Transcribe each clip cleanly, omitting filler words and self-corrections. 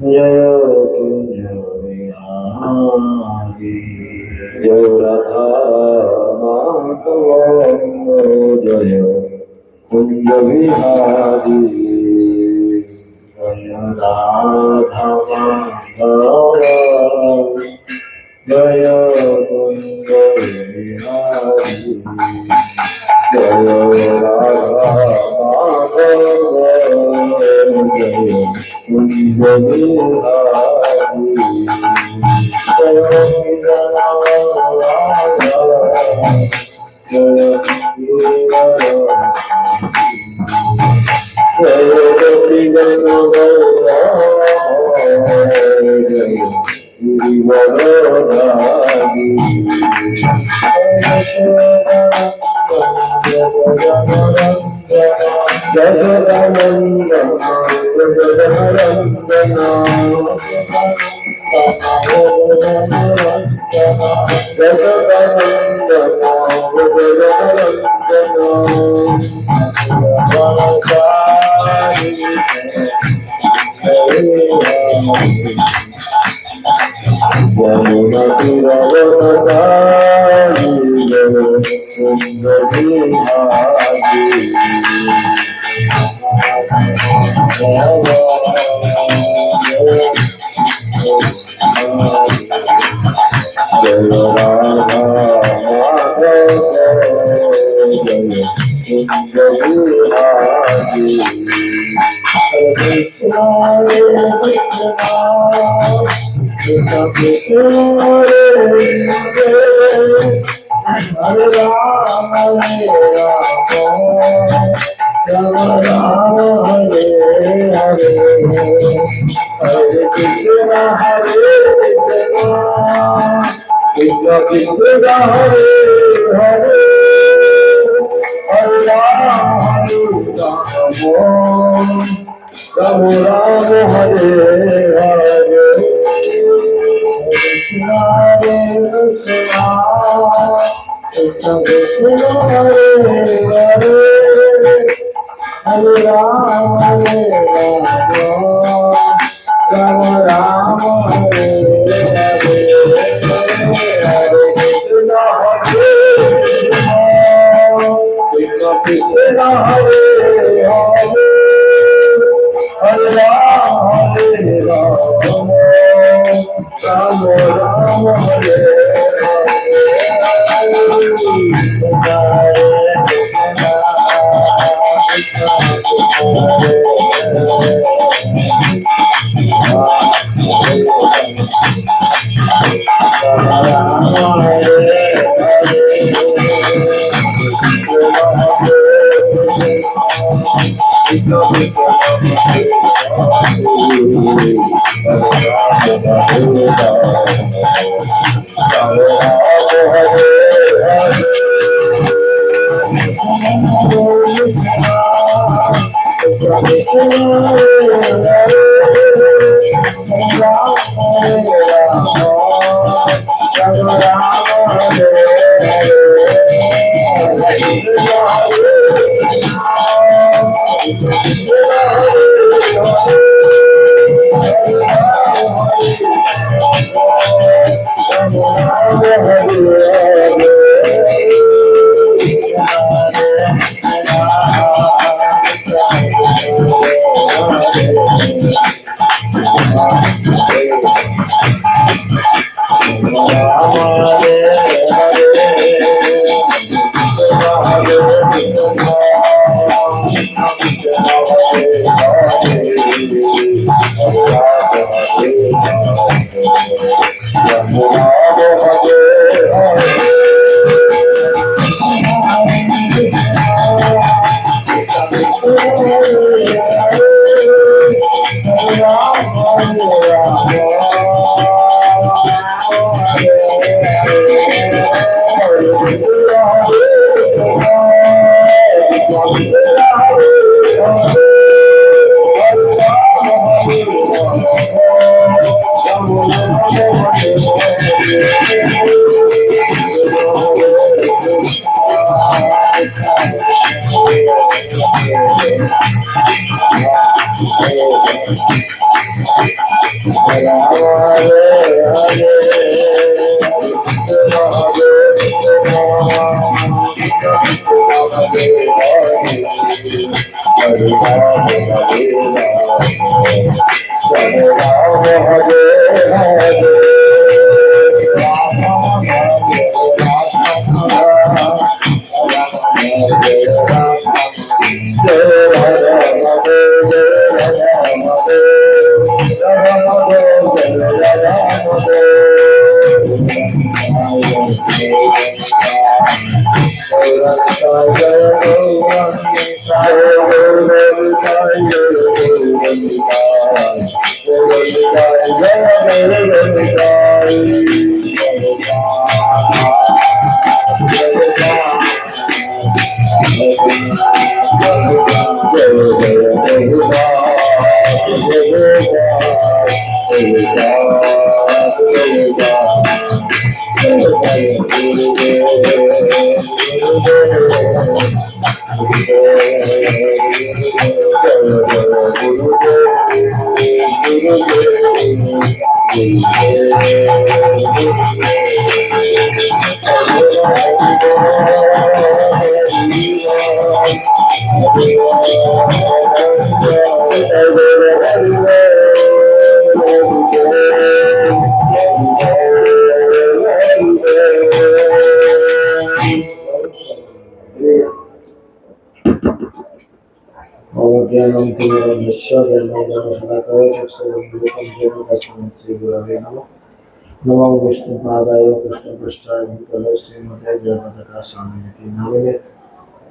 जय कुंज बिहारी जय राधा माधव जय कुंज बिहारी जय राधा माधव जय कुंज बिहारी जय राधा माधव जय कुंज बिहारी जय नमो विष्णुपादाय कृष्णपृष्ठाय भूतले श्रीमते जगन्नाथ स्वामिनिति नामिने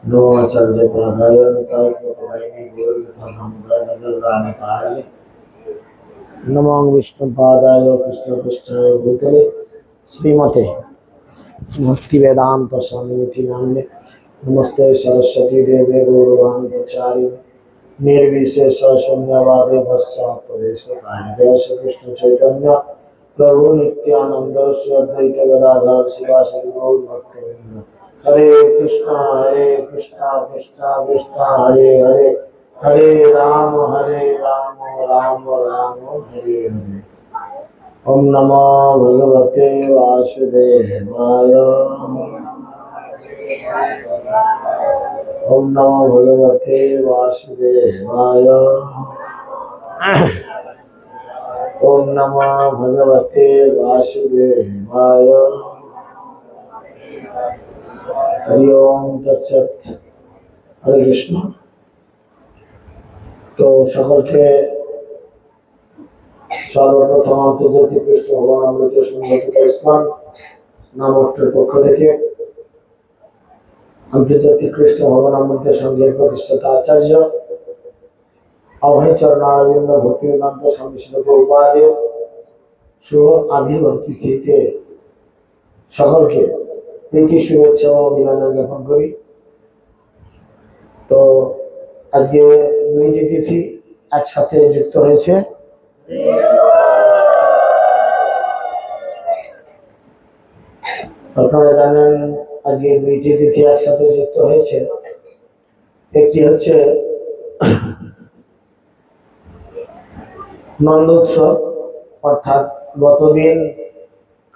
नमो आचार्य पादाय निताय प्रदायिनी गौरकथा धामदाय नगरानिताय नमो विष्णुपादाय कृष्णपृष्ठाय भूतले श्रीमते भक्ति वेदांत स्वामिनिति नामिने नमस्ते सरस्वती देवे गौरवाणी प्रचारिणे निर्विशेष शून्यवादे पश्चात्तदेशताय जय श्री कृष्ण चैतन्य प्रभु नित्यानंद श्री अद्वैत गदाधर शिवासादि गौर भक्तवृंद हरे कृष्णा कृष्णा कृष्णा हरे हरे हरे राम राम राम हरे हरे ओम नमो भगवते वासुदेवाय ओम नमो भगवते वासुदेवाय ओम नमो भगवते वासुदेवाय हरि ओम तत्सत हरे कृष्ण। तो সকলকে সর্বপ্রথম আন্তর্জাতিক কৃষ্ণ ভগবান অমৃত সংগঠিত ইসকন নামকটির পক্ষ থেকে আন্তর্জাতিক কৃষ্ণ ভগবান অমৃত সংঘের প্রতিষ্ঠাতা আচার্য অভয় চরণ অরবিন্দ ভক্তিবেদান্ত স্বামী শ্রী প্রভুপাদের শুভ আবির্ভাব তিথিতে সকলকে প্রীতি শুভেচ্ছা ও অভিনন্দন জ্ঞাপন করি। তো আজকে দুইটি তিথি একসাথে যুক্ত হয়েছে। আপনারা জানেন আজকে দুইটি তিথি একসাথে যুক্ত হয়েছে। একটি হচ্ছে নন্দোৎসব, অর্থাৎ গতদিন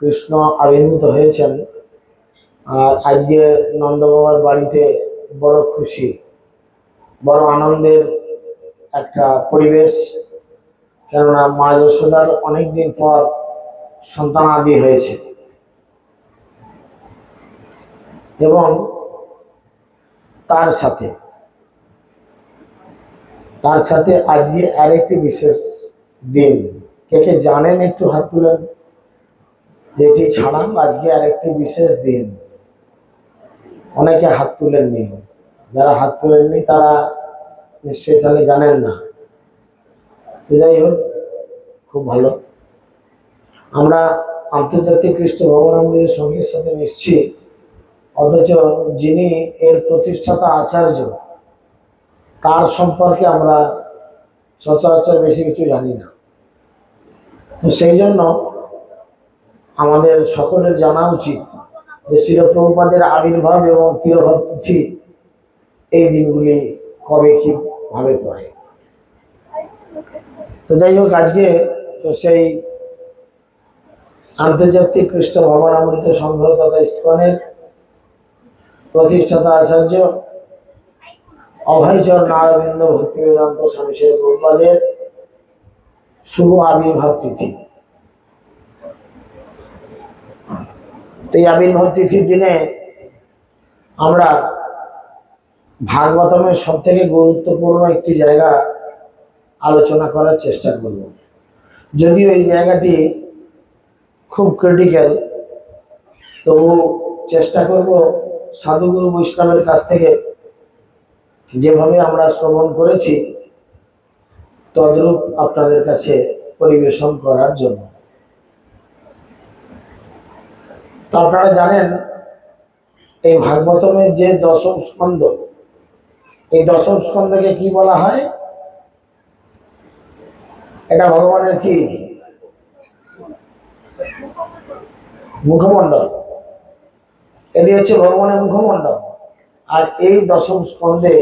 কৃষ্ণ আবির্ভূত হয়েছেন আর আজকে নন্দ বাবার বাড়িতে বড় খুশি, বড় আনন্দের একটা পরিবেশ। কেননা মা যশোদার অনেকদিন পর সন্তান আদি হয়েছে এবং তার সাথে আজকে আরেকটি বিশেষ দিন। কে কে জানেন একটু হাত তুলেন। যেটি ছাড়া আজকে আরেকটি বিশেষ দিন। অনেকে হাত তুলেননি, যারা হাত তুলেননি তারা নিশ্চয়ই তাহলে জানেন না। যাই হোক, খুব ভালো। আমরা আন্তর্জাতিক কৃষ্ণ ভগবানের সঙ্গীর সাথে মিশছি, অথচ যিনি এর প্রতিষ্ঠাতা আচার্য তার সম্পর্কে আমরা সচরাচর বেশি কিছু জানি না। তো সেই জন্য আমাদের সকলের জানা উচিত যে শ্রীল প্রভুপাদের আবির্ভাব এবং তিরোভাব তিথি এই দিনগুলি কবে কিভাবে পড়ে। তো যাই হোক, আজকে তো সেই আন্তর্জাতিক কৃষ্ণ ভগবানামৃত সংঘ তথা ইসকনের প্রতিষ্ঠাতা আচার্য অভয়চরণ অরবিন্দ ভক্তিবেদান্ত স্বামী শ্রী প্রভুপাদের শুভ আবির্ভাব তিথি। এই আবির্ভাব তিথির দিনে আমরা ভাগবতমের সব থেকে গুরুত্বপূর্ণ একটি জায়গা আলোচনা করার চেষ্টা করব। যদিও এই জায়গাটি খুব ক্রিটিক্যাল, তবু চেষ্টা করব সাধুগুরু বৈষ্ণবের কাছ থেকে যেভাবে আমরা শ্রবণ করেছি তদ্রূপ আপনাদের কাছে পরিবেশন করার জন্য। তো আপনারা জানেন এই ভাগবতমের যে দশম স্কন্ধ, এই দশম স্কন্ধকে কি বলা হয়? এটা ভগবানের কি মুখমণ্ডল, এটি হচ্ছে ভগবানের মুখমণ্ডল। আর এই দশম স্কন্ধে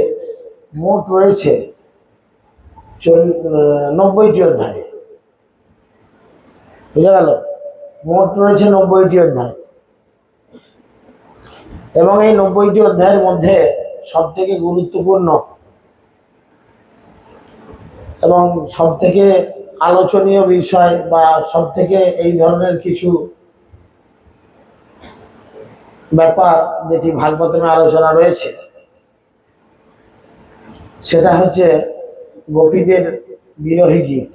মোট রয়েছে 90টি অধ্যায়। বুঝা গেল? মোট রয়েছে 90টি অধ্যায়, এবং এই 90টি অধ্যায়ের মধ্যে সব থেকে গুরুত্বপূর্ণ এবং সব থেকে আলোচনীয় বিষয় বা সব থেকে এই ধরনের কিছু ব্যাপার যেটি ভাগবতমে আলোচনা রয়েছে, সেটা হচ্ছে গোপীদের বিরহী গীত।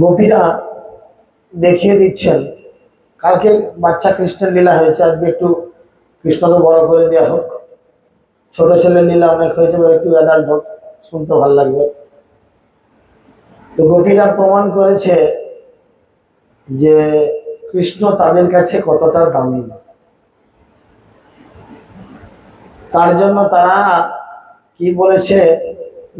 গোপীরা দেখিয়ে দিচ্ছেন, কালকে বাচ্চা কৃষ্ণের লীলা হয়েছে, আজকে একটু কৃষ্ণকে বড় করে দেওয়া হোক। ছোট ছেলের লীলা অনেক হয়েছে, একটু অ্যাডাল্ট হোক, শুনতে ভালো লাগবে। তো গোপীরা প্রমাণ করেছে যে কৃষ্ণ তাদের কাছে কতটা দামি। তার জন্য তারা কি বলেছে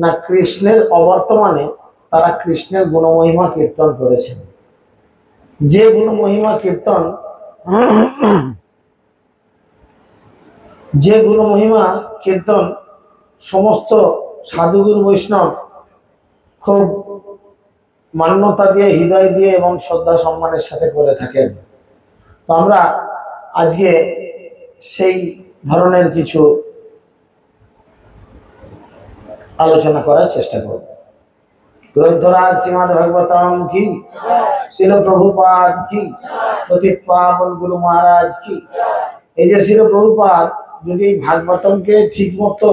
না, কৃষ্ণের অবর্তমানে তারা কৃষ্ণের গুণমহিমা কীর্তন করেছেন। যে গুণমহিমা কীর্তন, যে গুণমহিমা কীর্তন সমস্ত সাধুগুরু বৈষ্ণব খুব মান্যতা দিয়ে, হৃদয় দিয়ে এবং শ্রদ্ধা সম্মানের সাথে করে থাকেন। তো আমরা আজকে সেই ধরনের কিছু আলোচনা করার চেষ্টা করব। গ্রন্থরাজ শ্রীমদ্ ভাগবতম কি, শিল প্রভুপাদ কি, পতিত পাবন গুরু মহারাজ কি। এই যে শিল প্রভুপাদ যদি এই ভাগবতমকে ঠিক মতো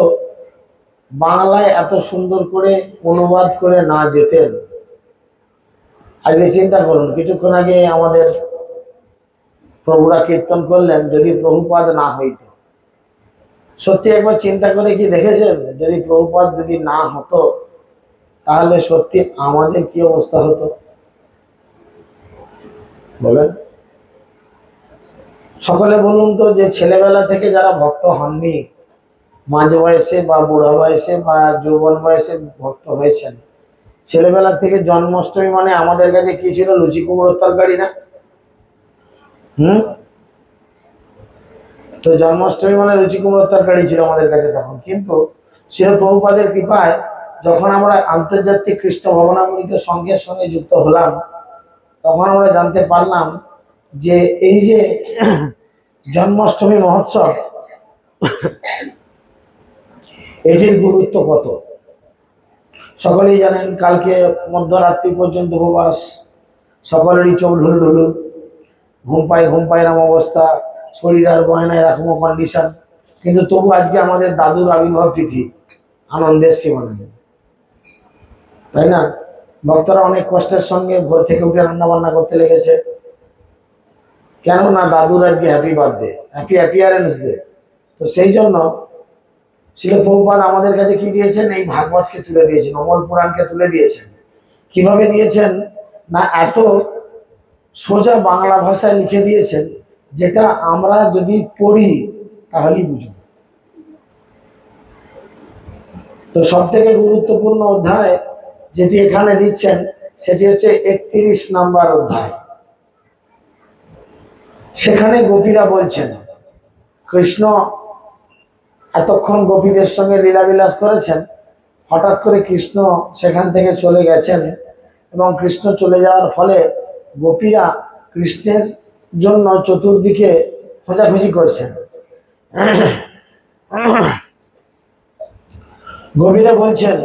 বাংলায় এত সুন্দর করে অনুবাদ করে না যেতেন, আগে চিন্তা করুন, কিছুক্ষণ আগে আমাদের প্রভুরা কীর্তন করলেন, যদি প্রভুপাদ না হইতো। সত্যি একবার চিন্তা করে কি দেখেছেন, যদি প্রভুপাদ যদি না হতো তাহলে সত্যি আমাদের কি অবস্থা হতো বলেন? সকলে বলুন তো, যে ছেলেবেলা থেকে যারা ভক্ত হননি, মাঝ বয়সে বা বুড়া বয়সে বা যৌবন বয়সে ভক্ত হয়েছেন, ছেলেবেলা থেকে জন্মাষ্টমী মানে আমাদের কাছে কি ছিল? লুচি কুমড়োর তরকারি না? তো জন্মাষ্টমী মানে লুচি কুমড়োর তরকারি ছিল আমাদের কাছে তখন। কিন্তু শ্রীল প্রভুপাদের কৃপায় যখন আমরা আন্তর্জাতিক কৃষ্ণ ভবনামৃত সংঘের সঙ্গে যুক্ত হলাম, তখন আমরা জানতে পারলাম যে এই যে জন্মাষ্টমী মহোৎসব, এটির গুরুত্ব কত। সকলেই জানেন, কালকে মধ্যরাত্রি পর্যন্ত উপবাস, সকলেরই চোখ ঢুলু ঢুলু, ঘুম পায় এরম অবস্থা, শরীর আর গয়না এরকম কন্ডিশন। কিন্তু তবু আজকে আমাদের দাদুর আবির্ভাব তিথি, আনন্দের সীমা নেই, তাই না? ভক্তরা অনেক কষ্টের সঙ্গে ভোর থেকে উঠে রান্না বান্না করতে লেগেছে। কেননা দাদুর আজকে happy birthday, happy appearance day. তো সেই জন্য শিল প্রভুপাদ আমাদের কাছে কি দিয়েছেন? এই ভাগবতকে তুলে দিয়েছেন, অমল পুরাণকে তুলে দিয়েছেন। কিভাবে দিয়েছেন না, এত সোজা বাংলা ভাষায় লিখে দিয়েছেন, যেটা আমরা যদি পড়ি তাহলেই বুঝব। তো সব থেকে গুরুত্বপূর্ণ অধ্যায় যেটি এখানে দিচ্ছেন, সেটি হচ্ছে 31 নম্বর অধ্যায়। সেখানে গোপীরা বলছেন, কৃষ্ণ এতক্ষণ গোপীদের সঙ্গে লীলাবিলাস করেছেন, হঠাৎ করে কৃষ্ণ সেখান থেকে চলে গেছেন, এবং কৃষ্ণ চলে যাওয়ার ফলে গোপীরা কৃষ্ণের জন্য চতুর্দিকে খোঁজাখুঁজি করছেন। গভীরে বলছেন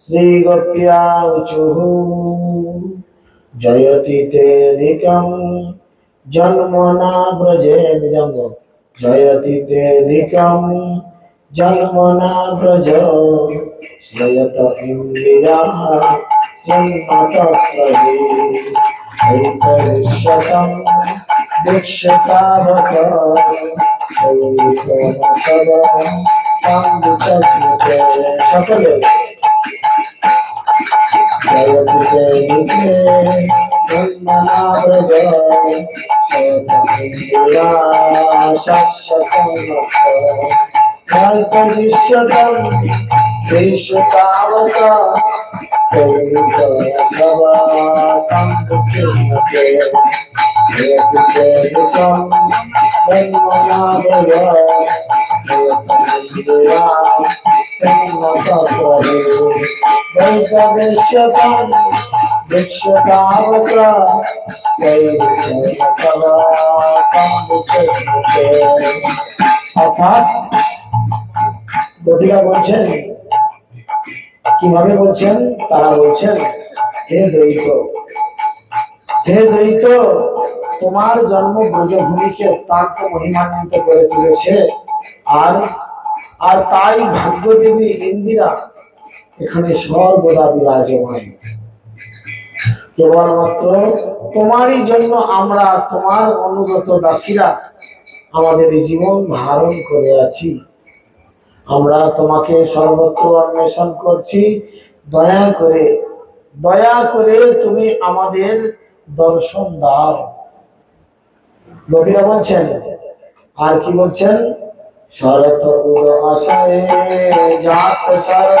শ্রী গোপ্যা উচুহু জয়তি তেধিকম জন্মনা ব্রজে নিজঙ্গ জয়তি তেধিকম জন্মনা ব্রজ শ্রয়ত ইন্দিরা শ্রীমতপ্রভি ঐতরিষ্যতম দীক্ষতাবত সকলে জয়তি জয়িতে ব্রহ্মণাব্রজ ইন্দিরা শাশ্বতম কল্পদৃশ্যতম দেশতাবত সবাতম দুঃখিতে জয়তি জয়িতম ব্রহ্মণাব্রজ ইন্দিরা শ্রীমতপ্রভি ঐতরিষ্যতম দীক্ষতাবত অর্থাৎ গটিকা বলছেন, কিভাবে বলছেন? তারা বলছেন, হে দ্বৈত, হে দ্বৈত, তোমার জন্ম ব্রজভূমিকে অত্যন্ত মহিমান্বিত করে তুলেছে। আর আর তাই ভাগ্যদেবী ইন্দিরা এখানে সর্বদা বিরাজমান। কেবলমাত্র তোমারই জন্য আমরা তোমার অনুগত দাসীরা আমাদের জীবন ধারণ করে আছি। আমরা তোমাকে সর্বত্র অন্বেষণ করছি। দয়া করে তুমি আমাদের দর্শন দাও। গভীরা বলছেন, আর কি বলছেন? শরত উদ আশায়ে জাত শরত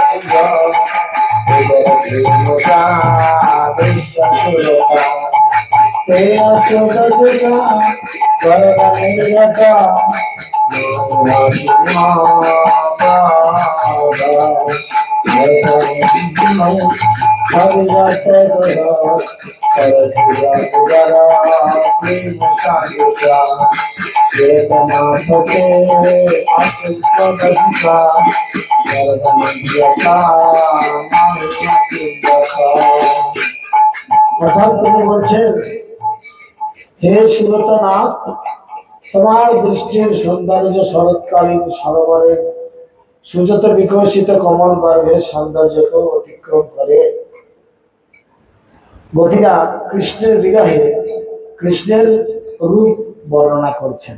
তিনি বলছেন, হে সুরতনাথ, তোমার দৃষ্টির সৌন্দর্য শরৎকালীন সরোবরের সুযত বিকশিত কমল গর্ভের সৌন্দর্যকে অতিক্রম করে। গভীরা কৃষ্ণের বিরহে কৃষ্ণের রূপ বর্ণনা করছেন।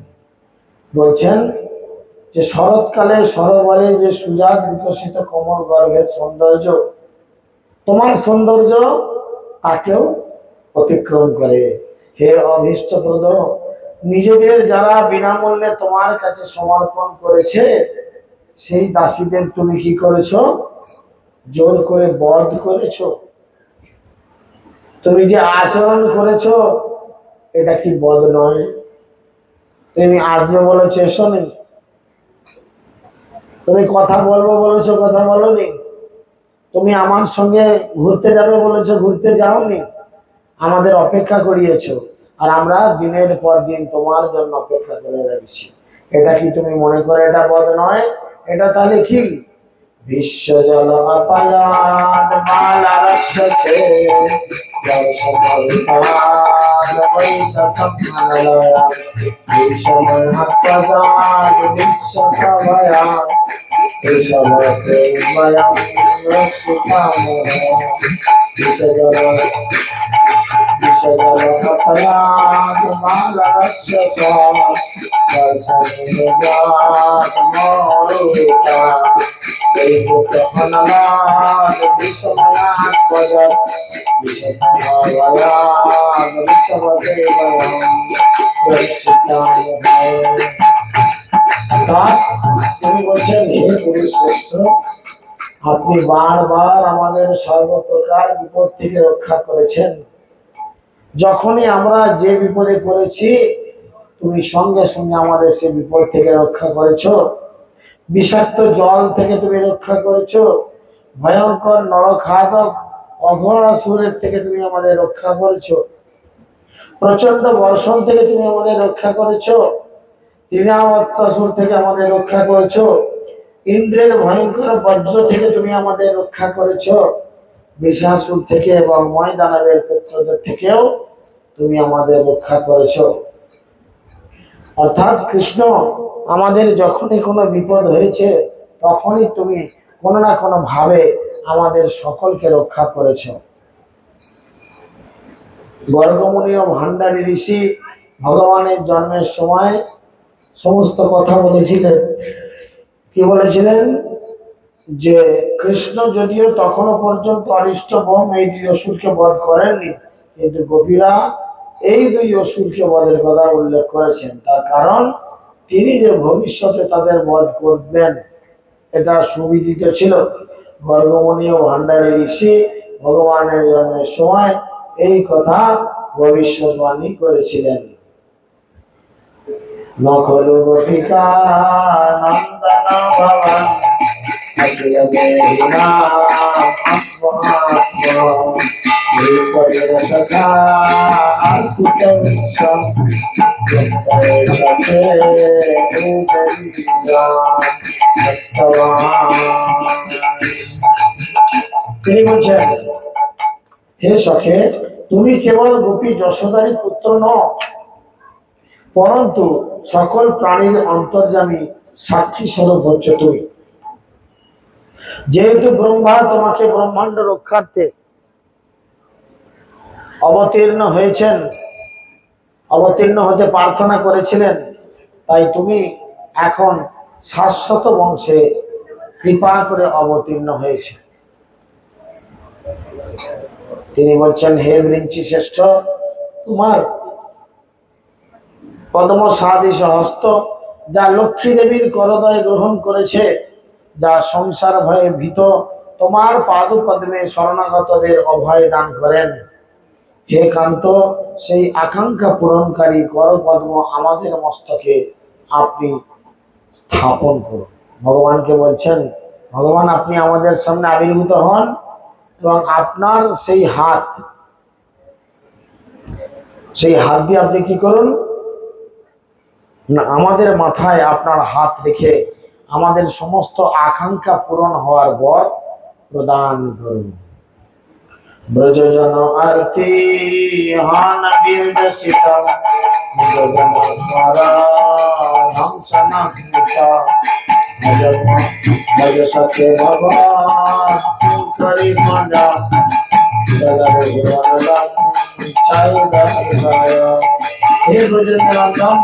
বলছেন যে শরৎকালে সরোবরে যে সুজাত বিকশিত কমল গর্ভের সৌন্দর্য, তোমার সৌন্দর্য তাকেও অতিক্রম করে। হে অভীষ্টপ্রদ, নিজেদের যারা বিনামূল্যে তোমার কাছে সমর্পণ করেছে সেই দাসীদের তুমি কি করেছো? জোর করে বধ করেছো। তুমি যে আচরণ করেছো এটা কি বধ নয়? তুমি আসবে বলেছো, এসো নি। তুমি কথা বলবো বলেছো, কথা বলোনি। তুমি আমার সঙ্গে ঘুরতে যাবে বলেছো, ঘুরতে যাওনি। আমাদের অপেক্ষা করিয়েছো, আর আমরা দিনের পর দিন তোমার জন্য অপেক্ষা করে রয়েছি। এটা কি তুমি মনে করো এটা বদ নয়? এটা তাহলে কি? বিশ্ব জল অপায়াদ মালা রক্ষছে তিনি বলছেন, হে পুরুষ শ্রেষ্ঠ, আপনি বারবার আমাদের সর্বপ্রকার বিপদ থেকে রক্ষা করেছেন। যখনই আমরা যে বিপদে পড়েছি তুমি সঙ্গে সঙ্গে আমাদের সে বিপদ থেকে রক্ষা করেছো। বিষাক্ত জল থেকে তুমি রক্ষা করেছো, ভয়ঙ্কর নরখাদক অঘোর আসুরের থেকে তুমি আমাদের রক্ষা করেছো, প্রচন্ড বর্ষণ থেকে তুমি আমাদের রক্ষা করেছো, তৃণাবৎসাসুর থেকে আমাদের রক্ষা করেছো, ইন্দ্রের ভয়ঙ্কর বজ্র থেকে তুমি আমাদের রক্ষা করেছো, বিষাসুর থেকে এবং ময়দানবের পুত্রদের থেকেও তুমি আমাদের রক্ষা করেছো। অর্থাৎ কৃষ্ণ, আমাদের যখনই কোনো বিপদ হয়েছে তখনই তুমি কোনো না কোনো ভাবে আমাদের সকলকে রক্ষা করেছো। গর্গমুনি ও ভান্ডারী ঋষি ভগবানের জন্মের সময় সমস্ত কথা বলেছিলেন। কি বলেছিলেন? যে কৃষ্ণ যদিও তখনও পর্যন্ত অরিষ্ট বোম এই দুই অসুরকে বধ করেননি, কিন্তু গোপীরা এই দুই অসুরকে বধের কথা উল্লেখ করেছেন। তার কারণ তিনি যে ভবিষ্যতে তাদের বধ করবেন এটা সুবিদিত ছিল। গর্গমুনি ও ভান্ডারী ঋষি ভগবানের জন্মের সময় এই কথা ভবিষ্যৎবাণী করেছিলেন। নখলু গোপিকা নন্দন ভবন অখিল দেহিনা আত্মাত্ম বিপদের সখা আর্থিত বিশ্বম বিস্তরে সখে উপরিয়া সত্যবান। তিনি বলছেন, হে সখে, তুমি কেবল গোপী যশোদারী পুত্র নও, পরন্তু সকল প্রাণীর অন্তর্যামী সাক্ষী স্বরূপ হচ্ছে তুমি। যেহেতু ব্রহ্মা তোমাকে ব্রহ্মাণ্ড রক্ষার্থে অবতীর্ণ হতে প্রার্থনা করেছিলেন, তাই তুমি এখন শাশ্বত বংশে কৃপা করে অবতীর্ণ হয়েছে। তিনি বলছেন, হে বৃঞ্চি শ্রেষ্ঠ, তোমার পদ্ম সাদৃশ হস্ত যা লক্ষ্মী দেবীর করদয় গ্রহণ করেছে, যা সংসার ভয়ে ভীত তোমার পাদপদ্মে শরণাগতদের অভয় দান করেন। হে কান্ত, সেই আকাঙ্ক্ষা পূরণকারী করপদ্ম আমাদের মস্তকে আপনি স্থাপন করুন। ভগবানকে বলছেন, ভগবান আপনি আমাদের সামনে আবির্ভূত হন এবং আপনার সেই হাত দিয়ে আপনি কি করুন না, আমাদের মাথায় আপনার হাত রেখে আমাদের সমস্ত আকাঙ্ক্ষা পূরণ হওয়ার বর প্রদান করুন। ব্রজজন আরতি হান বিরচিত ব্রজজন স্মরা হংসনা কৃতা ভজ সত্য ভগবান করি মজা জগৎ গুণগান চাই দায়। হে ব্রজনন্দন,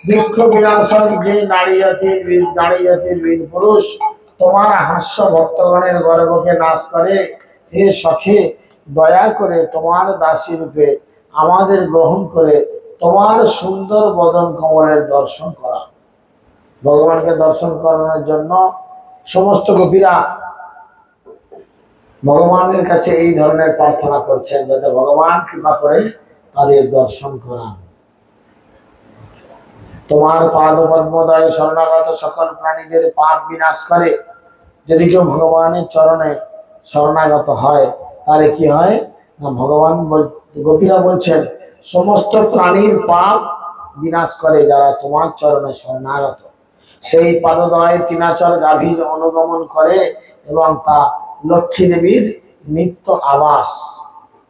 দুঃখ বিনাশক যে নারী জাতির বীর পুরুষ, তোমার হাস্য ভক্তগণের গর্বকে নাশ করে। হে সখে, দয়া করে তোমার দাসী রূপে আমাদের গ্রহণ করে তোমার সুন্দর বদন কমলের দর্শন করা। ভগবানকে দর্শন করানোর জন্য সমস্ত গোপীরা ভগবানের কাছে এই ধরনের প্রার্থনা করছেন, যাতে ভগবান কৃপা করে তাদের দর্শন করান। তোমার পাদ পদ্মদয় শরণাগত সকল প্রাণীদের পাপ বিনাশ করে। যদি কেউ ভগবানের চরণে শরণাগত হয় তাহলে কি হয় না, ভগবান গোপীরা বলছেন সমস্ত প্রাণীর পাপ বিনাশ করে যারা তোমার চরণে শরণাগত। সেই পাদদয় তিনাচর গাভীর অনুগমন করে এবং তা লক্ষ্মী দেবীর নিত্য আবাস।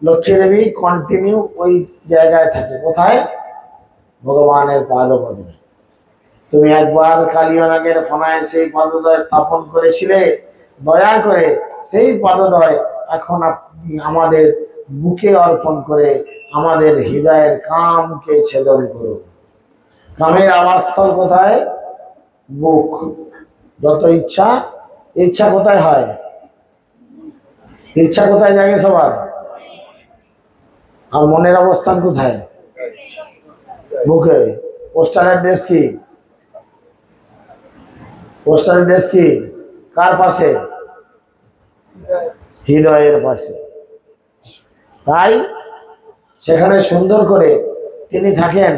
লক্ষ্মী দেবী কন্টিনিউ ওই জায়গায় থাকে। কোথায়? ভগবানের পাদপদ্মে। তুমি একবার কালিয়নাগের ফনায় সেই পাদদয় স্থাপন করেছিলে, দয়া করে সেই পাদদয় এখন আপনি আমাদের বুকে অর্পণ করে আমাদের হৃদয়ের কামকে ছেদন করুন। কামের আবাসস্থল কোথায়? বুক। যত ইচ্ছা কোথায় হয়? ইচ্ছা কোথায় জাগে সবার? আর মনের অবস্থান কোথায়? বুকে। পোস্টাল অ্যাড্রেস কি? পোস্টাল অ্যাড্রেস কি? কার পাশে? হৃদয়ের পাশে। তাই সেখানে সুন্দর করে তিনি থাকেন।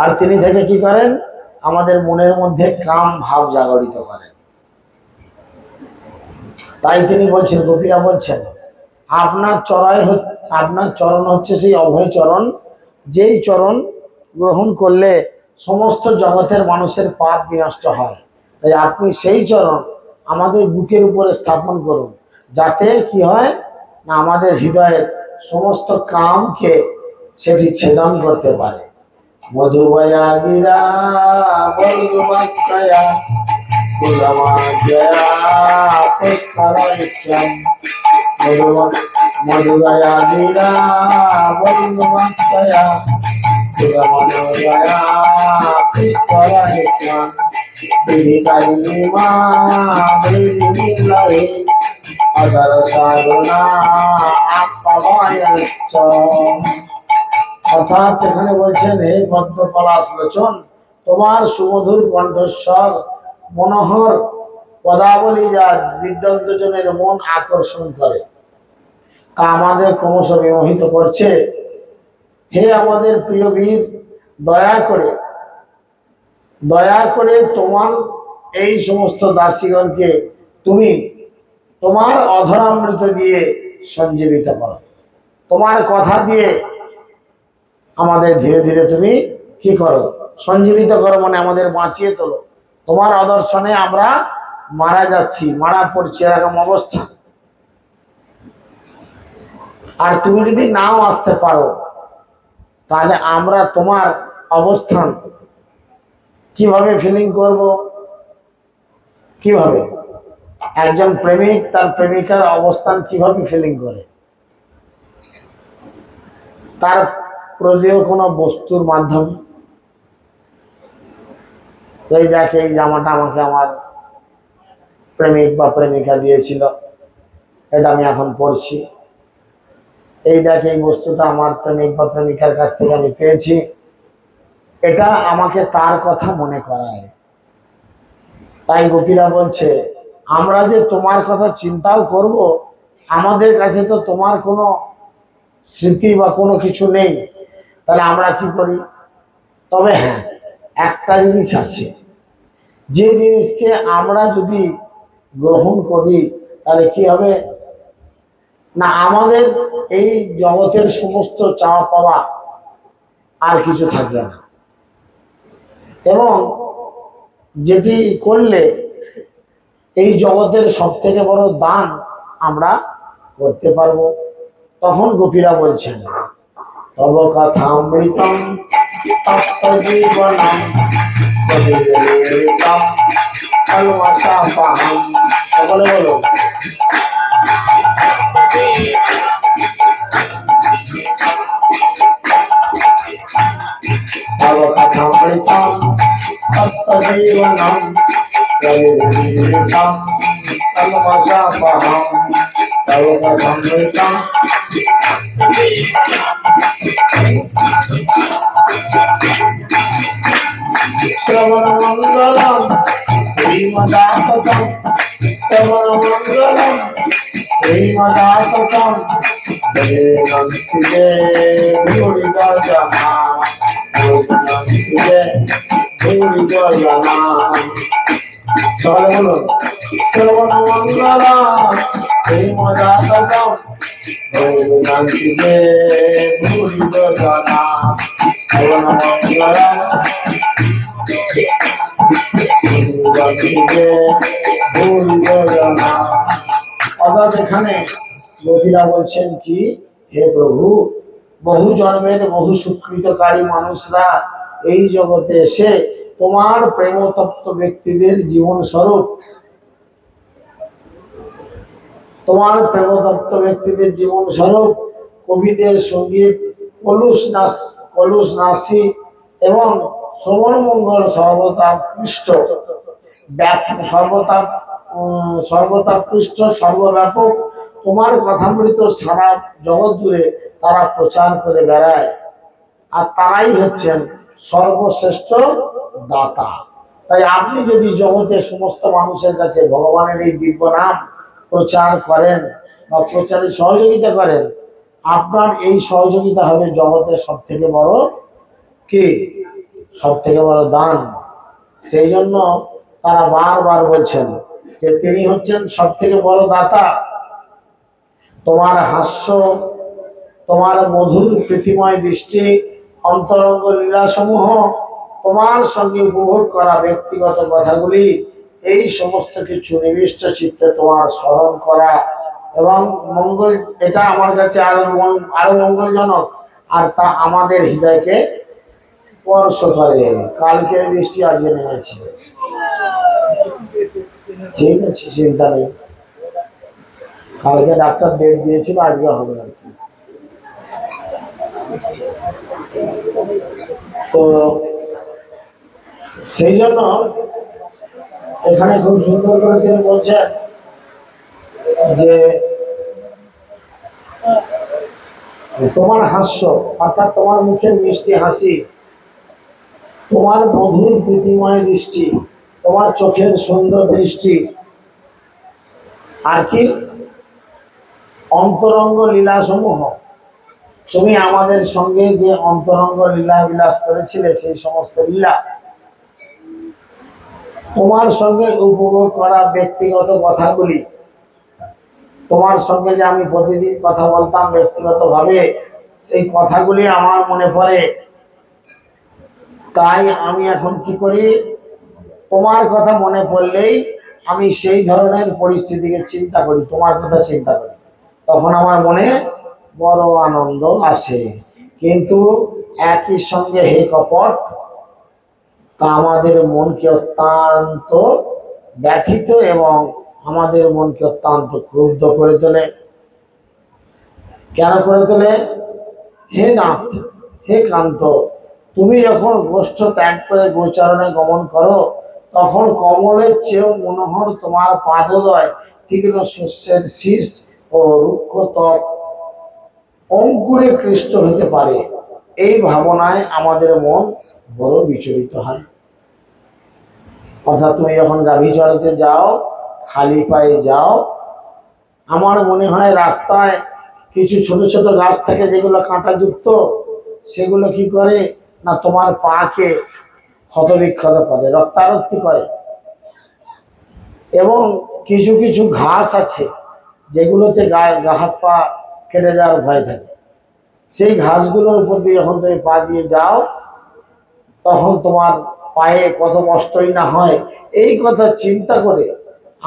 আর তিনি থেকে কি করেন? আমাদের মনের মধ্যে কাম ভাব জাগরিত করেন। তাই তিনি বলছেন, গোপীরা বলছেন, আপনার চরণ হচ্ছে সেই অভয় চরণ, যেই চরণ গ্রহণ করলে সমস্ত জগতের মানুষের পাপ বিনষ্ট হয়। তাই আপনি সেই চরণ আমাদের বুকের উপরে স্থাপন করুন, যাতে কি হয় না আমাদের হৃদয়ের সমস্ত কামকে সেটি ছেদন করতে পারে। মধুবয়া গিরা বন্ধুবাচ্চয়া কুলমাজয়া পুষ্করাইত্যম মধুবয়া গিরা বন্ধুবাচ্চয়া কুলমাজয়া পুষ্করাইত্যম বিধিকারিমা বিধিবিল্লাহি আদর সাধনা আপাবায়চ্চ। অর্থাৎ এখানে বলছেন, হে পদ্ম পলাশ লোচন, তোমার সুমধুর কণ্ঠস্বর মনোহর পদাবলী যা বিদ্বজ্জনের মন আকর্ষণ করে, তা আমাদের ক্রমশ বিমোহিত করছে। হে আমাদের প্রিয় বীর, দয়া করে তোমার এই সমস্ত দাসীগণকে তুমি তোমার অধরামৃত দিয়ে সঞ্জীবিত করো। তোমার কথা দিয়ে আমাদের ধীরে ধীরে তুমি কি করো, সঞ্জীবিত করো, মানে আমাদের বাঁচিয়ে তোলো। তোমার আদর্শনে আমরা মারা যাচ্ছি, মারা পড়ছি, এরকম অবস্থা। আর তুমি যদি নাও আসতে পারো, তাহলে আমরা তোমার অবস্থান কিভাবে ফিলিং করব? কিভাবে একজন প্রেমিক তার প্রেমিকার অবস্থান কিভাবে ফিলিং করে? তার প্রয়োজনীয় কোনো বস্তুর মাধ্যমে। এই দেখে, এই জামাটা আমাকে আমার প্রেমিক বা প্রেমিকা দিয়েছিল, এটা আমি এখন পরছি। এই দেখে, এই বস্তুটা আমার প্রেমিক বা প্রেমিকার কাছ থেকে আমি পেয়েছি, এটা আমাকে তার কথা মনে করায়। তাই গোপীরা বলছে, আমরা যে তোমার কথা চিন্তাও করব, আমাদের কাছে তো তোমার কোনো স্মৃতি বা কোনো কিছু নেই, তাহলে আমরা কি করি? তবে হ্যাঁ, একটা জিনিস আছে, যে জিনিসকে আমরা যদি গ্রহণ করি, তাহলে কি হবে না, আমাদের এই জগতের সমস্ত চাওয়া পাওয়া আর কিছু থাকবে না। এবং যেটি করলে এই জগতের সব থেকে বড় দান আমরা করতে পারবো। তখন গোপীরা বলছেন, তব কথামৃতম তত্ত্বজীবনম কবিরলিতম কলমশাপহম। সকলে বলো, তব কথামৃতম তত্ত্বজীবনম কবিরলিতম কলমশাপহম। তব কথামৃতম শ্রবণমঙ্গলম শ্রীমদাসতম, শ্রবণমঙ্গলম শ্রীমদাসতম। নন্দিতে ভূরি গজমা, নন্দিতে ভূরি গজমা। তাহলে বলুন, শ্রবণমঙ্গলম শ্রীমদাসতম, নন্দিতে ভূরি গজমা। শ্রবণমঙ্গলম অর্থাৎ এখানে গোপীরা বলছেন কি, হে প্রভু, বহু জন্মের বহু সুকৃতকারী মানুষরা এই জগতে এসে তোমার প্রেমতপ্ত ব্যক্তিদের জীবন স্বরূপ, তোমার প্রেমতপ্ত ব্যক্তিদের জীবন স্বরূপ কবিদের সঙ্গীত, কলুষ নাসি এবং শ্রবণ মঙ্গল সর্বতাপৃষ্ট, সর্বতাপৃষ্ট সর্বব্যাপক তোমার কথামৃত সারা জগৎ জুড়ে তারা প্রচার করে বেড়ায়। আর তারাই হচ্ছেন সর্বশ্রেষ্ঠ দাতা। তাই আপনি যদি জগতের সমস্ত মানুষের কাছে ভগবানের এই দিব্য নাম প্রচার করেন বা প্রচারে সহযোগিতা করেন, আপনার এই সহযোগিতা হবে জগতের সব থেকে বড় কি, সব থেকে বড় দান। সেই জন্য তারা বারবার বলছেন যে তিনি হচ্ছেন সব থেকে বড় দাতা। তোমার হাস্য, তোমার মধুর প্রীতিময় দৃষ্টি অন্তরঙ্গ লীলাসমূহ, তোমার সঙ্গে উপভোগ করা ব্যক্তিগত কথাগুলি, এই সমস্ত কিছু নিবিষ্ট চিত্তে তোমার স্মরণ করা এবং মঙ্গল, এটা আমার কাছে আরো মঙ্গলজনক, আর তা আমাদের হৃদয়কে স্পর্শ করে। কালকে বৃষ্টি আজকে নেমেছে, ঠিক আছে, চিন্তা নেই। কালকে ডাক্তার ডেট দিয়েছিল, আজকে হবে আর কি। তো সেই জন্য এখানে খুব সুন্দর করে তিনি বলছেন যে তোমার হাস্য, অর্থাৎ তোমার মুখের মিষ্টি হাসি, তোমার মধুর প্রীতিময় দৃষ্টি, তোমার চোখের সুন্দর দৃষ্টি, আর কি অন্তরঙ্গ লীলা সমূহ, তুমি আমাদের সঙ্গে যে অন্তরঙ্গ লীলা বিলাস করেছিলে, সেই সমস্ত লীলা, তোমার সঙ্গে উপভোগ করা ব্যক্তিগত কথাগুলি, তোমার সঙ্গে যে আমি প্রতিদিন কথা বলতাম ব্যক্তিগতভাবে, সেই কথাগুলি আমার মনে পড়ে। তাই আমি এখন কি করি, তোমার কথা মনে পড়লেই আমি সেই ধরনের পরিস্থিতিকে চিন্তা করি, তোমার কথা চিন্তা করি, তখন আমার মনে বড় আনন্দ আসে। কিন্তু একই সঙ্গে হে কপট, তা আমাদের মনকে অত্যন্ত ব্যথিত এবং আমাদের মনকে অত্যন্ত ক্রুদ্ধ করে তোলে। কেন করে তোলে? হে নাথ, হে কান্ত, তুমি যখন গোষ্ঠ ত্যাগ করে গোচারণে গমন করো, তখন কমলের চেয়েও মনোহর তোমার পাদদয়, তীক্ষ্ণ শস্যের শীষ ও রুক্ষ ত্বক অঙ্কুরে কৃষ্ট হতে পারে। এই ভাবনায় আমাদের মন বড় বিচলিত হয়। অর্থাৎ তুমি যখন গাভী চড়াতে যাও, খালি পায়ে যাও, আমার মনে হয় রাস্তায় কিছু ছোট ছোট গাছ থাকে যেগুলো কাঁটাযুক্ত, সেগুলো কি করে না তোমার পাকে ক্ষতবিক্ষত করে, রক্তারক্তি করে। এবং কিছু কিছু ঘাস আছে যেগুলোতে গা হাত পা কেটে যাওয়ার ভয় থাকে, সেই ঘাসগুলোর উপর দিয়ে যখন তুমি পা দিয়ে যাও, তখন তোমার পায়ে কত কষ্টই না হয়। এই কথা চিন্তা করে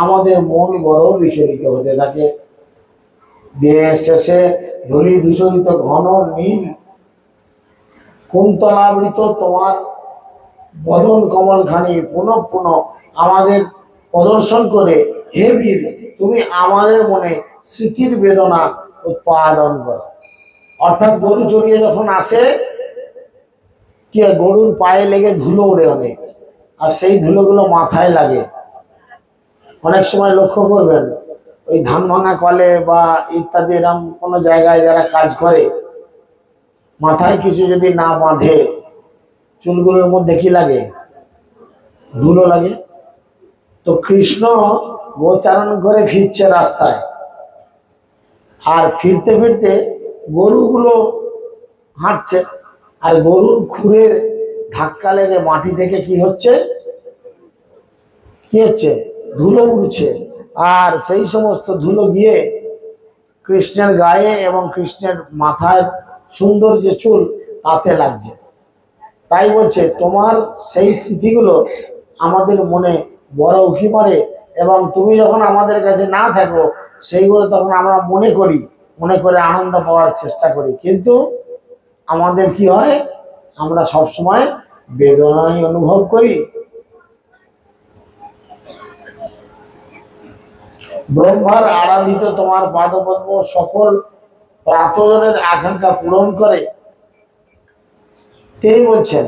আমাদের মন বড় বিচলিত হতে থাকে। দিনের শেষে ধূলি দূষরিত ঘন নীল কুন্তলাবৃত তোমার বদন কমলখানি পুনঃ পুনঃ আমাদের প্রদর্শন করে, হে বীর, তুমি আমাদের মনে স্মৃতির বেদনা উৎপাদন করো। অর্থাৎ গরু চড়িয়ে যখন আসে, কি গরুর পায়ে লেগে ধুলো ওড়ে অনেক, আর সেই ধুলোগুলো মাথায় লাগে। অনেক সময় লক্ষ্য করবেন, ওই ধান ভাঙা কলে বা ইত্যাদি এরকম কোনো জায়গায় যারা কাজ করে, মাথায় কিছু যদি না বাঁধে, চুলগুলোর মধ্যে কি লাগে? ধুলো লাগে। তো কৃষ্ণ গোচারণ করে ফিরছে রাস্তায়, আর ফিরতে ফিরতে গরুগুলো হাঁটছে, আর গরুর খুরের ধাক্কা লেগে মাটি থেকে কি হচ্ছে, ধুলো উড়ছে। আর সেই সমস্ত ধুলো গিয়ে কৃষ্ণের গায়ে এবং কৃষ্ণের মাথায় সুন্দর যে চুল, তাতে লাগছে। তাই বলছে তোমার সেই স্মৃতিগুলো আমাদের মনে বড় উঁকি মারে, এবং তুমি যখন আমাদের কাছে না থাকো, সেইগুলো তখন আমরা মনে করি, মনে করে আনন্দ পাওয়ার চেষ্টা করি। কিন্তু আমাদের কি হয়, আমরা সবসময় বেদনাই অনুভব করি। ব্রহ্মার আরাধিত তোমার পাদপদ্ম সকল প্রাতজনের আকাঙ্ক্ষা পূরণ করে। তিনি বলছেন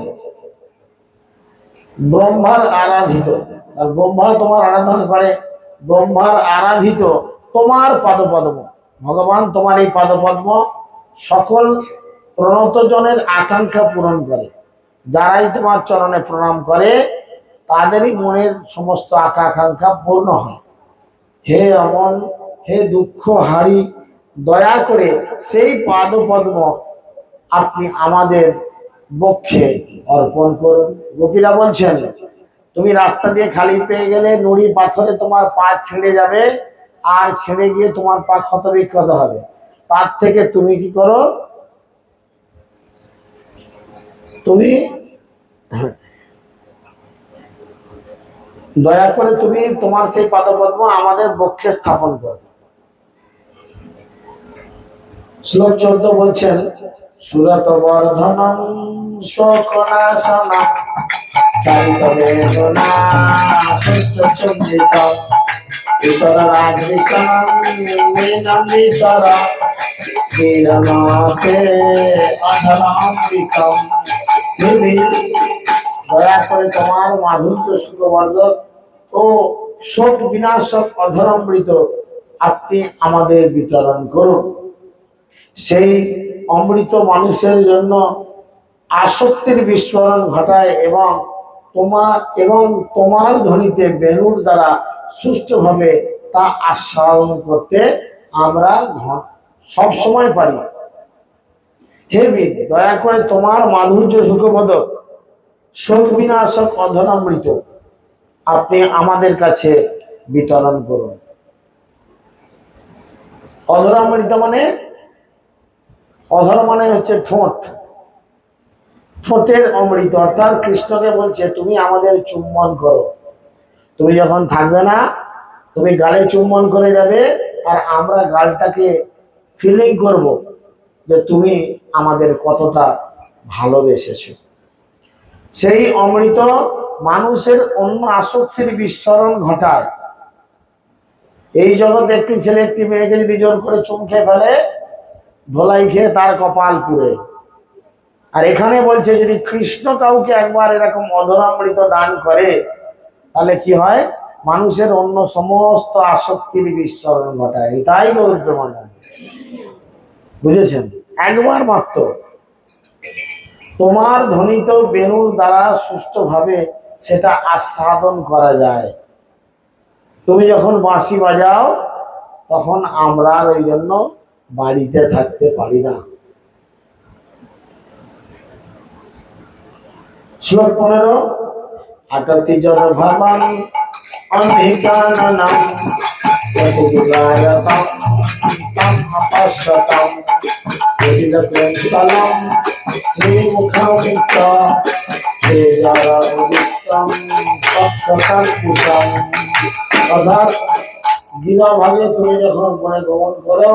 ব্রহ্মার আরাধিত, আর ব্রহ্মা তোমার আরাধনা করে, ব্রহ্মার আরাধিত তোমার পাদপদ্ম, ভগবান তোমার এই পাদপদ্ম সকল প্রণতজনের আকাঙ্ক্ষা পূরণ করে। যারাই তোমার চরণে প্রণাম করে, তাদেরই মনের সমস্ত আকাঙ্ক্ষা পূর্ণ হয়। হে অমন, হে দুঃখ হারি, দয়া করে সেই পাদপদ্ম আপনি আমাদের বক্ষে অর্পণ করুন। গোপীরা বলছেন, তুমি রাস্তা দিয়ে খালি পেয়ে গেলে নুড়ি পাথরে তোমার পা ছিঁড়ে যাবে, আর ছিঁড়ে গিয়ে তোমার পা ক্ষতবিক্ষত হবে। তার থেকে তুমি কি করো, তুমি দয়া করে তুমি তোমার সেই পাদপদ্ম আমাদের বক্ষে স্থাপন করো। শ্লোক 14 বলছেন, সুরত বর্ধনম শোকনাশনম চারিত বেদনা সত্যচন্দ্রিকা ইতর রাজবিষণম নিনন্দিতর শ্রীরনাথে অধরামৃতম। দেবী, দয়া করে তোমার মাধুর্য সুখবর্ধক ও শোক বিনাশক অধরামৃত আপনি আমাদের বিতরণ করুন। সেই অমৃত মানুষের জন্য আসক্তির বিস্ফোরণ ঘটায় এবং তোমার ধ্বনিতে বেণুর দ্বারা সুষ্ঠুভাবে তা আস্বাদন করতে আমরা সব সময় পারি। হে বীর, দয়া করে তোমার মাধুর্য সুখবোধক শোক বিনাশক অধরামৃত আপনি আমাদের কাছে বিতরণ করুন। অধরামৃত মানে, অধর মানে হচ্ছে ঠোঁট, ঠোঁটের অমৃত, অর্থাৎ কৃষ্ণকে বলছে তুমি আমাদের চুম্বন করো। তুমি যখন থাকবে না, তুমি গালে চুম্বন করে যাবে, আর আমরা গালটাকে ফিলিং করব যে তুমি আমাদের কতটা ভালোবেসেছো। সেই অমৃত মানুষের অন্য আসক্তির বিস্মরণ ঘটায়। এই জগতে একটি ছেলে একটি মেয়েকে যদি জোর করে চুম খেয়ে ফেলে, ধোলাই খেয়ে তার কপাল পুড়ে। আর এখানে বলছে যদি কৃষ্ণ কাউকে একবার এরকম অধরামৃত দান করে, তাহলে কি হয়? মানুষের অন্য সমস্ত আসক্তির বিস্মরণ ঘটায়। তাই গৌর প্রেমানন্দ, বুঝেছেন? একবার মাত্র তোমার ধ্বনিত বেণুর দ্বারা সুষ্ঠুভাবে সেটা আস্বাদন করা যায়। তুমি যখন বাঁশি বাজাও তখন আমরা ওই জন্য বাড়িতে থাকতে পারি না। শ্লোক 15, আটতি যদ ভবন অধিকাননম প্রতিবিলায়তম তম অপশ্যতম প্রতিদপ্রেমতলম শ্রীমুখমিত্য শ্রীজরবিত্তম পক্ষকর্পুষম। অর্থাৎ দিবাভাগে তুমি যখন বনে গমন করো,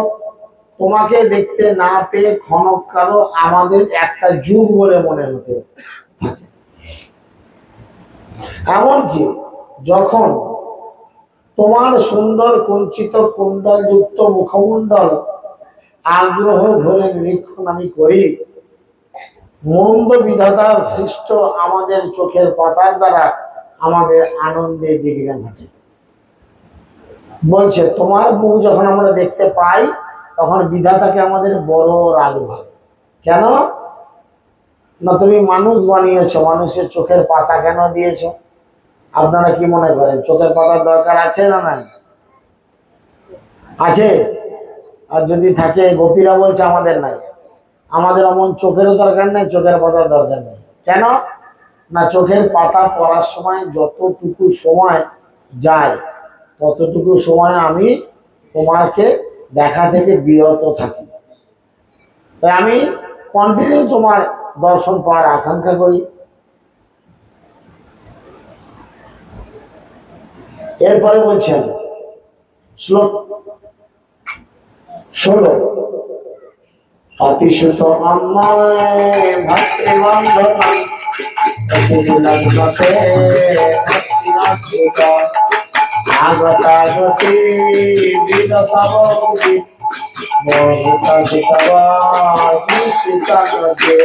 তোমাকে দেখতে না পেয়ে ক্ষণকালও আমাদের একটা যুগ বলে মনে হতে থাকে। এমনকি যখন তোমার সুন্দর কুঞ্চিত কুণ্ডল যুক্ত মুখমণ্ডল আগ্রহ ভরে নিরীক্ষণ আমি করি, মন্দ বিধাতার সৃষ্ট আমাদের চোখের পাতার দ্বারা আমাদের আনন্দে বিঘ্ন ঘটে। বলছে তোমার মুখ যখন আমরা দেখতে পাই তখন বিধাতাকে আমাদের বড় রাগ ধরে। কেন না? তুমি মানুষ বানিয়েছো, মানুষের চোখের পাতা কেন দিয়েছো? আপনারা কি মনে করেন চোখের পাতার দরকার আছে না নাই? আছে। আর যদি থাকে, গোপীরা বলছে আমাদের নাই। আমাদের অমন চোখেরও দরকার নেই, চোখের পাতার দরকার নেই। কেন না? চোখের পাতা পড়ার সময় যতটুকু সময় যায় ততটুকু সময় আমি তোমাকে দেখা থেকে বিরত থাকি। তাই আমি কন্টিনিউ তোমার দর্শন পাওয়ার আকাঙ্ক্ষা করি। এরপরে বলছেন শ্লোক 16, অতিশুত অন্যয় ভক্তিবন্ধনম অতিবিলগ্নতে ভক্তিনাশ্রিতা আগতাগতি বিদসাবন্তি মোহিতা হিতবা নিশ্চিতা নদে।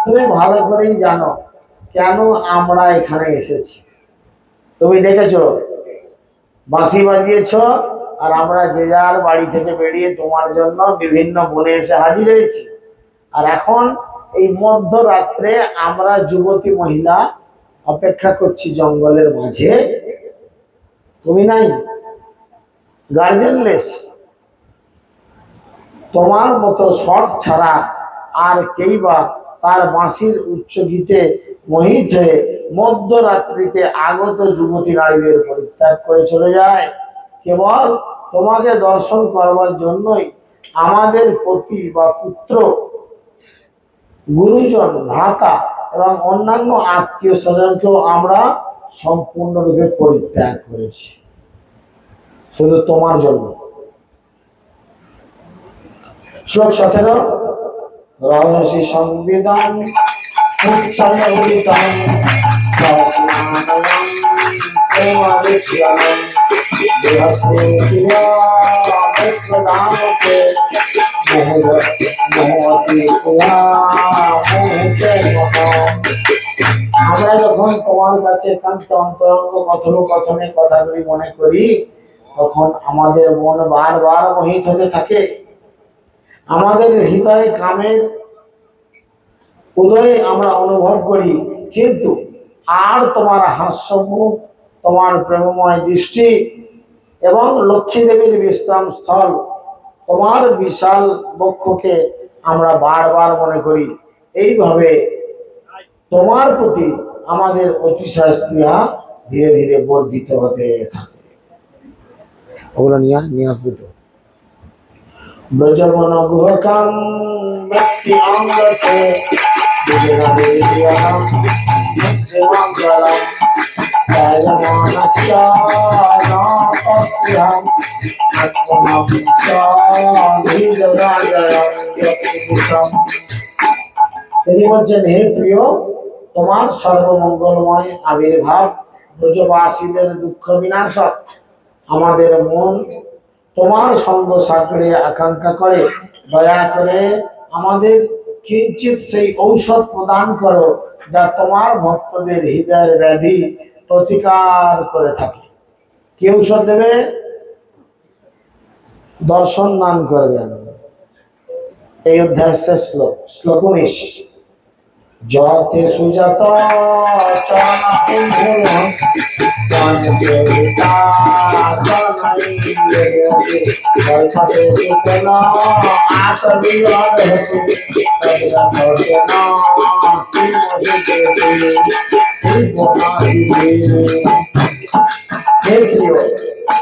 তুমি ভালো করেই জানো কেন আমরা এখানে এসেছি। তুমি দেখেছো বাঁশি বাজিয়েছ, আর আমরা যে যার বাড়ি থেকে বেরিয়ে তোমার জন্য বিভিন্ন বনে এসে হাজির হয়েছি। আর এখন এই মধ্যরাত্রে আমরা যুবতী মহিলা অপেক্ষা করছি জঙ্গলের মাঝে, তুমি নাই, গার্জেনলেস। তোমার মতো শট ছাড়া আর কেই বা তার বাঁশির উচ্চ গীতে মোহিত হয়ে মধ্যরাত্রিতে আগত যুবতী নারীদের পরিত্যাগ করে চলে যায়। কেবল তোমাকে দর্শন করবার জন্যই আমাদের পতি বা পুত্র গুরুজন, ভ্রাতা এবং অন্যান্য আত্মীয় স্বজনকেও আমরা সম্পূর্ণরূপে পরিত্যাগ করেছি শুধু তোমার জন্য। শ্লোক 17 রহস্য সংবিধান আমরা যখন তোমার কাছে একান্ত অন্তরঙ্গ কথোপকথনের কথাগুলি মনে করি তখন আমাদের মন বারবার মোহিত হতে থাকে, আমাদের হৃদয়ে কামের উদয়ে আমরা অনুভব করি, কিন্তু আর তোমার হাস্যমুখ, তোমার প্রেমময় দৃষ্টি এবং লক্ষ্মী দেবীর বিশ্রাম স্থল, তোমার বিশাল বক্ষকে আমরা বারবার মনে করি। এইভাবে তোমার প্রতি আমাদের অতিশয় স্পৃহা ধীরে ধীরে বর্ধিত হতে থাকে। ওগুলো নিয়ে আসবে তো। ব্রজবন গুহকাম ব্যক্তি অঙ্গতে তিনি বলছেন, হে প্রিয়, তোমার সর্বমঙ্গলময় আবির্ভাব ব্রজবাসীদের দুঃখ বিনাশক। আমাদের মন তোমার সঙ্গ সাগরে আকাঙ্ক্ষা করে, দয়া করে আমাদের কিঞ্চিত সেই ঔষধ প্রদান করো যা তোমার ভক্তদের হৃদয়ের ব্যাধি প্রতিকার করে থাকে। কি ঔষধ দেবে? দর্শন দান করবেন। এই অধ্যায় শেষ শ্লোক, শ্লোক 19। জতে সুজাত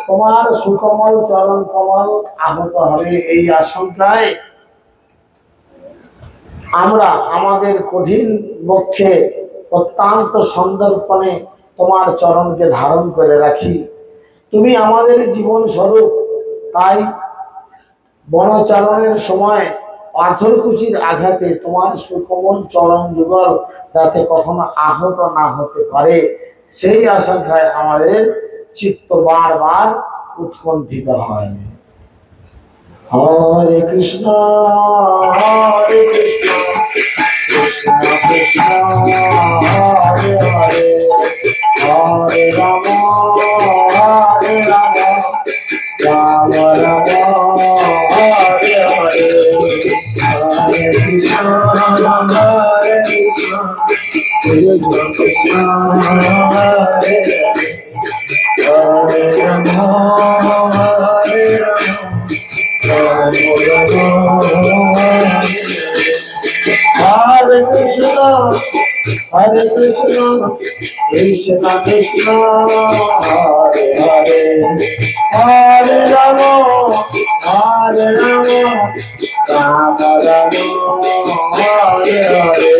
তোমার সুকমল চরণ কমল আহত হবে এই আশঙ্কায় আমরা আমাদের কঠিন বক্ষে অত্যন্ত সন্দর্পণে তোমার চরণকে ধারণ করে রাখি। তুমি আমাদের জীবন স্বরূপ, তাই বনচারণের সময় পাথরকুচির আঘাতে তোমার সুকোমল চরণ যুগল যাতে কখনো আহত না হতে পারে সেই আশঙ্কায় আমাদের চিত্ত বারবার উৎকণ্ঠিত হয়। হরে কৃষ্ণ হরে কৃষ্ণ কৃষ্ণ কৃষ্ণ হরে হরে, হরে রাম হরে রাম রাম রাম হরে হরে, হরে কৃষ্ণ হরে কৃষ্ণ কৃষ্ণ কৃষ্ণ হরে হরে, হরে রাম হরে Ram Hare Krishna, Hare Krishna, Krishna Krishna, Hare Hare, Hare Rama, Hare Rama, Rama Rama, Hare Hare,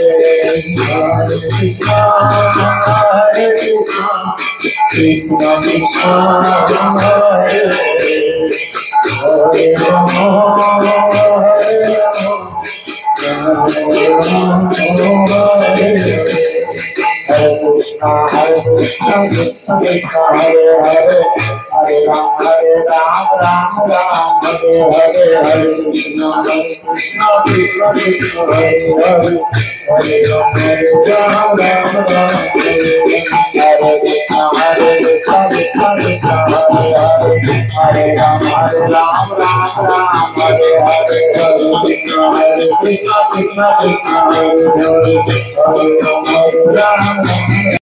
Hare Krishna, Hare Krishna, Krishna Krishna, Hare Hare, Hare Rama, Hare Rama, Hare Krishna, Krishna Krishna, Hare Hare, Hare Ram, Ram Ram, Hare Hare, Hare Krishna, Krishna Krishna, Hare Hare, Hare Ram, Ram Ram, Hare Krishna, Krishna Krishna, Hare Hare, Hare Ram, Ram Ram, Hare Hare, Hare Krishna, Krishna Krishna, Hare Hare, Hare Ram, Ram